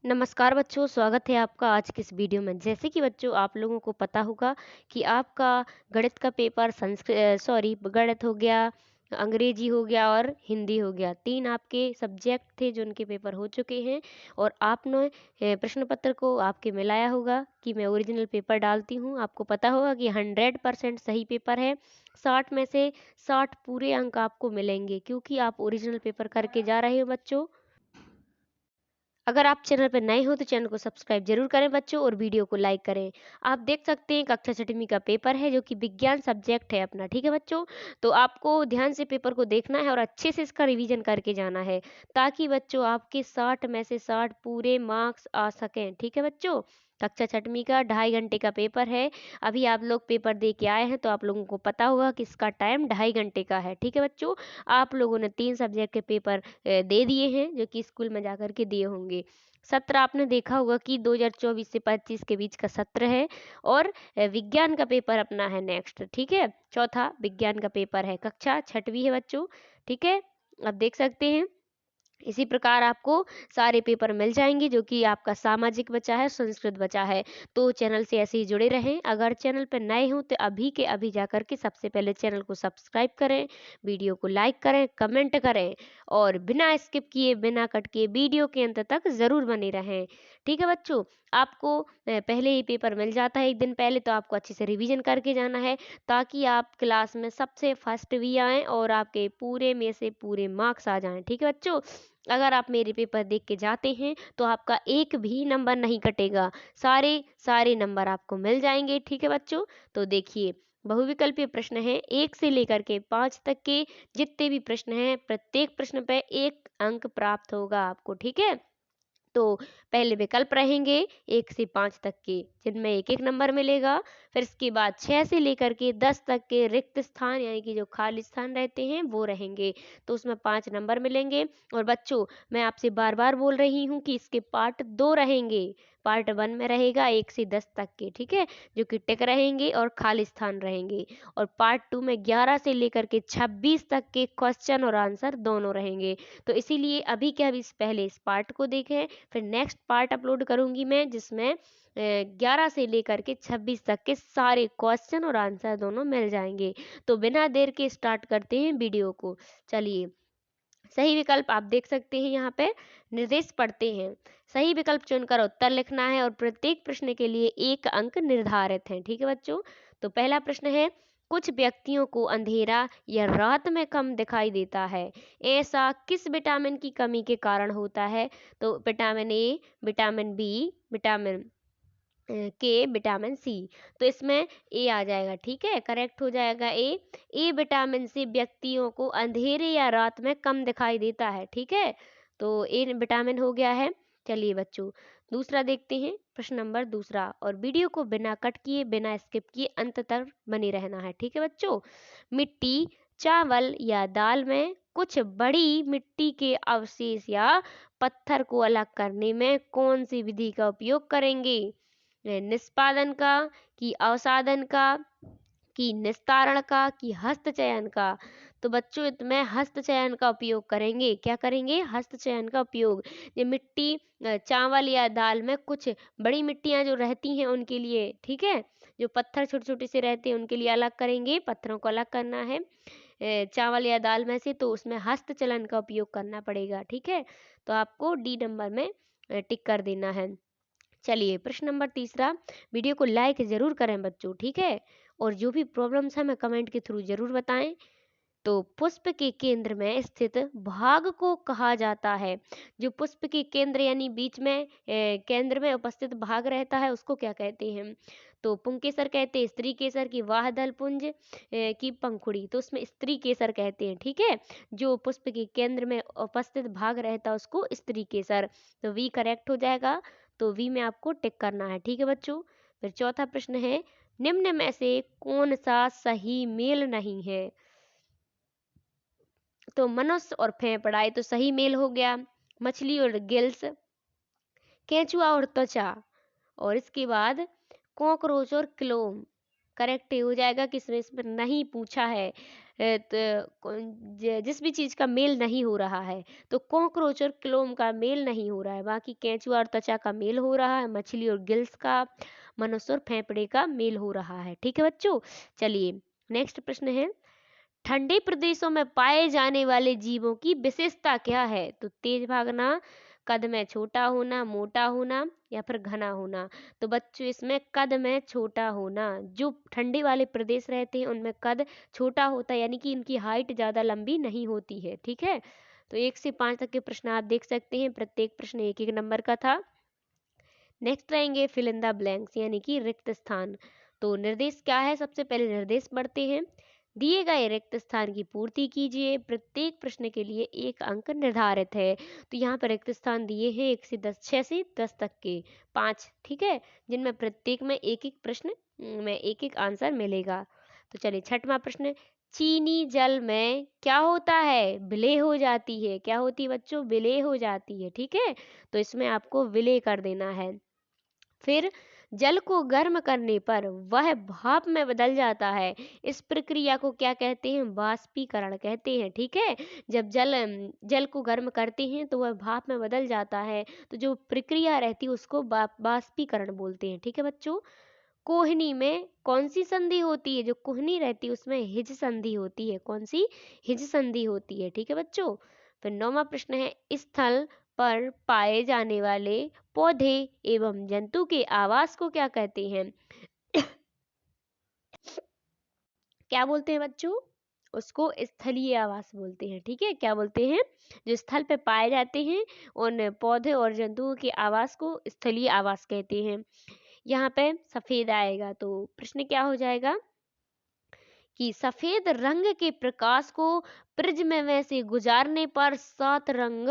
नमस्कार बच्चों, स्वागत है आपका आज की इस वीडियो में। जैसे कि बच्चों आप लोगों को पता होगा कि आपका गणित का पेपर गणित हो गया, अंग्रेजी हो गया और हिंदी हो गया। 3 आपके सब्जेक्ट थे जो उनके पेपर हो चुके हैं और आपने प्रश्न पत्र को आपके मिलाया होगा कि मैं ओरिजिनल पेपर डालती हूँ। आपको पता होगा कि 100% सही पेपर है। 60 में से 60 पूरे अंक आपको मिलेंगे क्योंकि आप ओरिजिनल पेपर करके जा रहे हो बच्चों। अगर आप चैनल पर नए हो तो चैनल को सब्सक्राइब जरूर करें बच्चों और वीडियो को लाइक करें। आप देख सकते हैं कक्षा 6वीं का पेपर है जो कि विज्ञान सब्जेक्ट है अपना, ठीक है बच्चों। तो आपको ध्यान से पेपर को देखना है और अच्छे से इसका रिवीजन करके जाना है ताकि बच्चों आपके 60 में से 60 पूरे मार्क्स आ सकें, ठीक है बच्चों। कक्षा 6वीं का 2.5 घंटे का पेपर है। अभी आप लोग पेपर दे के आए हैं तो आप लोगों को पता होगा कि इसका टाइम 2.5 घंटे का है, ठीक है बच्चों। आप लोगों ने 3 सब्जेक्ट के पेपर दे दिए हैं जो कि स्कूल में जाकर के दिए होंगे। सत्र आपने देखा होगा कि 2024 से 25 के बीच का सत्र है और विज्ञान का पेपर अपना है नेक्स्ट, ठीक है। चौथा विज्ञान का पेपर है, कक्षा 6वीं है बच्चों, ठीक है। आप देख सकते हैं इसी प्रकार आपको सारे पेपर मिल जाएंगे जो कि आपका सामाजिक बचा है, संस्कृत बचा है। तो चैनल से ऐसे ही जुड़े रहें। अगर चैनल पर नए हो तो अभी के अभी जाकर के सबसे पहले चैनल को सब्सक्राइब करें, वीडियो को लाइक करें, कमेंट करें और बिना स्किप किए बिना कट के वीडियो के अंत तक ज़रूर बने रहें, ठीक है बच्चों। आपको पहले ही पेपर मिल जाता है एक दिन पहले, तो आपको अच्छे से रिवीजन करके जाना है ताकि आप क्लास में सबसे फर्स्ट भी आएँ और आपके पूरे में से पूरे मार्क्स आ जाएँ, ठीक है बच्चों। अगर आप मेरे पेपर देख के जाते हैं तो आपका एक भी नंबर नहीं कटेगा, सारे सारे नंबर आपको मिल जाएंगे, ठीक है बच्चों। तो देखिए बहुविकल्पीय प्रश्न है 1 से लेकर के 5 तक के जितने भी प्रश्न हैं प्रत्येक प्रश्न पे 1 अंक प्राप्त होगा आपको, ठीक है। तो पहले विकल्प रहेंगे 1 से 5 तक के जिनमें एक एक नंबर मिलेगा। फिर इसके बाद 6 से लेकर के 10 तक के रिक्त स्थान यानी कि जो खाली स्थान रहते हैं वो रहेंगे, तो उसमें 5 नंबर मिलेंगे। और बच्चों मैं आपसे बार बार बोल रही हूँ कि इसके पार्ट 2 रहेंगे। पार्ट 1 में रहेगा 1 से 10 तक के, ठीक है, जो कि टिक रहेंगे और खाली स्थान रहेंगे। और पार्ट 2 में 11 से लेकर के 26 तक के क्वेश्चन और आंसर दोनों रहेंगे। तो इसीलिए अभी के अभी पहले इस पार्ट को देखें, फिर नेक्स्ट पार्ट अपलोड करूंगी मैं जिसमें 11 से लेकर के 26 तक के सारे क्वेश्चन और आंसर दोनों मिल जाएंगे। तो बिना देर के स्टार्ट करते हैं वीडियो को। चलिए सही विकल्प आप देख सकते हैं यहाँ पे निर्देश पढ़ते हैं। सही विकल्प चुनकर उत्तर लिखना है और प्रत्येक प्रश्न के लिए 1 अंक निर्धारित है, ठीक है बच्चों। तो पहला प्रश्न है कुछ व्यक्तियों को अंधेरा या रात में कम दिखाई देता है, ऐसा किस विटामिन की कमी के कारण होता है। तो vitamin A, vitamin B, vitamin K, vitamin C. तो इसमें ए आ जाएगा, ठीक है, करेक्ट हो जाएगा ए। ए विटामिन से व्यक्तियों को अंधेरे या रात में कम दिखाई देता है, ठीक है। तो ए विटामिन हो गया है। चलिए बच्चों दूसरा देखते हैं, प्रश्न नंबर दूसरा, और वीडियो को बिना कट किए बिना स्किप किए अंत तक बने रहना है, ठीक है बच्चों। मिट्टी, चावल या दाल में कुछ बड़ी मिट्टी के अवशेष या पत्थर को अलग करने में कौन सी विधि का उपयोग करेंगे। निष्पादन का, कि अवसादन का, कि निस्तारण का, कि हस्तचयन का। तो बच्चों इसमें हस्तचयन का उपयोग करेंगे। क्या करेंगे? हस्तचयन का उपयोग। ये मिट्टी चावल या दाल में कुछ बड़ी मिट्टियां जो रहती हैं उनके लिए, ठीक है, जो पत्थर छोटे छोटे से रहते हैं उनके लिए अलग करेंगे, पत्थरों को अलग करना है चावल या दाल में से, तो उसमें हस्तचलन का उपयोग करना पड़ेगा, ठीक है। तो आपको डी नंबर में टिक कर देना है। चलिए प्रश्न नंबर तीसरा, वीडियो को लाइक ज़रूर करें बच्चों, ठीक है, और जो भी प्रॉब्लम्स हैं हमें कमेंट के थ्रू ज़रूर बताएं। तो पुष्प के केंद्र में स्थित भाग को कहा जाता है। जो पुष्प के केंद्र यानी बीच में केंद्र में उपस्थित भाग रहता है उसको क्या कहते हैं। तो पुंकेसर कहते हैं, स्त्री केसर की वाह दल पुंज की पंखुड़ी, तो उसमें स्त्री केसर कहते हैं, ठीक है। जो पुष्प के केंद्र में उपस्थित भाग रहता है उसको स्त्री केसर। तो वी करेक्ट हो जाएगा। तो वी में आपको टिक करना है, ठीक है बच्चों। फिर चौथा प्रश्न है निम्न में से कौन सा सही मेल नहीं है। तो मनुष्य और फेफड़ा, ये तो सही मेल हो गया। मछली और गिल्स, केंचुआ और त्वचा, और इसके बाद कॉकरोच और क्लोम, करेक्ट हो जाएगा कि इसमें नहीं पूछा है। जिस भी चीज़ का मेल नहीं हो रहा है, तो कॉकरोच और क्लोम का मेल नहीं हो रहा है, बाकी केंचुआ और त्वचा का मेल हो रहा है, मछली और गिल्स का, मनुष्य और फेफड़े का मेल हो रहा है। ठीक है बच्चों, चलिए नेक्स्ट प्रश्न है, ठंडे प्रदेशों में पाए जाने वाले जीवों की विशेषता क्या है? तो तेज भागना, कद में छोटा होना, मोटा होना या फिर घना होना। तो बच्चों इसमें कद में छोटा होना, जो ठंडे वाले प्रदेश रहते हैं उनमें कद छोटा होता है, यानी कि इनकी हाइट ज़्यादा लंबी नहीं होती है। ठीक है, तो 1 से 5 तक के प्रश्न आप देख सकते हैं, प्रत्येक प्रश्न एक एक नंबर का था। नेक्स्ट रहेंगे फिल इन द ब्लैंक्स यानी कि रिक्त स्थान। तो निर्देश क्या है, सबसे पहले निर्देश पढ़ते हैं। दिए गए रिक्त स्थान की पूर्ति कीजिए, प्रत्येक प्रश्न के लिए 1 अंक निर्धारित है। तो यहाँ पर रिक्त स्थान दिए हैं 1 से 10, 6 से 10 तक के 5, ठीक है, जिनमें प्रत्येक में एक एक प्रश्न में एक एक आंसर मिलेगा। तो चलिए छठवां प्रश्न, चीनी जल में क्या होता है? विलय हो जाती है। क्या होती है बच्चों? विलय हो जाती है। ठीक है, तो इसमें आपको विलय कर देना है। फिर जल को गर्म करने पर वह भाप में बदल जाता है, इस प्रक्रिया को क्या कहते हैं? वाष्पीकरण कहते हैं। ठीक है, जब जल को गर्म करते हैं तो वह भाप में बदल जाता है, तो जो प्रक्रिया रहती है उसको वाष्पीकरण बोलते हैं। ठीक है बच्चों, कोहनी में कौन सी संधि होती है? जो कोहनी रहती है उसमें हिज संधि होती है। कौन सी? हिज संधि होती है। ठीक है बच्चों, फिर 9वां प्रश्न है, स्थल पर पाए जाने वाले पौधे एवं जंतु के आवास को क्या कहते हैं? क्या बोलते हैं बच्चों? उसको स्थलीय आवास बोलते हैं। ठीक है, क्या बोलते हैं? जो स्थल पे पाए जाते हैं उन पौधे और जंतुओं के आवास को स्थलीय आवास कहते हैं। यहाँ पे सफेद आएगा, तो प्रश्न क्या हो जाएगा कि सफेद रंग के प्रकाश को प्रिज्म में से गुजारने पर 7 रंग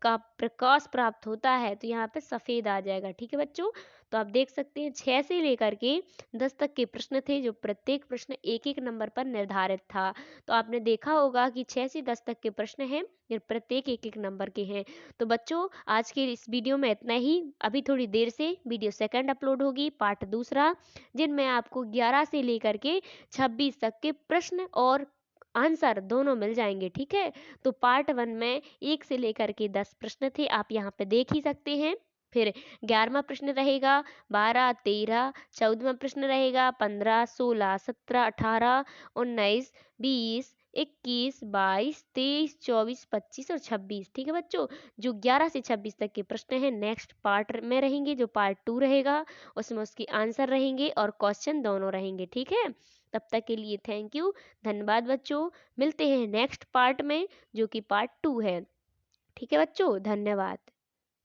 का प्रकाश प्राप्त होता है। तो यहाँ पे सफेद आ जाएगा। ठीक है बच्चों, तो आप देख सकते हैं 6 से लेकर के 10 तक के प्रश्न थे, जो प्रत्येक प्रश्न एक एक नंबर पर निर्धारित था। तो आपने देखा होगा कि 6 से 10 तक के प्रश्न हैं, ये प्रत्येक एक एक नंबर के हैं। तो बच्चों आज के इस वीडियो में इतना ही। अभी थोड़ी देर से वीडियो सेकंड अपलोड होगी, पार्ट दूसरा, जिनमें आपको 11 से लेकर के 26 तक के प्रश्न और आंसर दोनों मिल जाएंगे। ठीक है, तो पार्ट 1 में 1 से लेकर के 10 प्रश्न थे, आप यहाँ पे देख ही सकते हैं। फिर 11वां प्रश्न रहेगा, 12, 13, 14वां प्रश्न रहेगा, 15, 16, 17, 18, 19, 20, 21, 22, 23, 24, 25 और 26। ठीक है बच्चों, जो 11 से 26 तक के प्रश्न हैं नेक्स्ट पार्ट में रहेंगे, जो पार्ट 2 रहेगा उसमें उसके आंसर रहेंगे और क्वेश्चन दोनों रहेंगे। ठीक है, तब तक के लिए थैंक यू, धन्यवाद बच्चों। मिलते हैं नेक्स्ट पार्ट में, जो कि पार्ट 2 है। ठीक है बच्चों, धन्यवाद।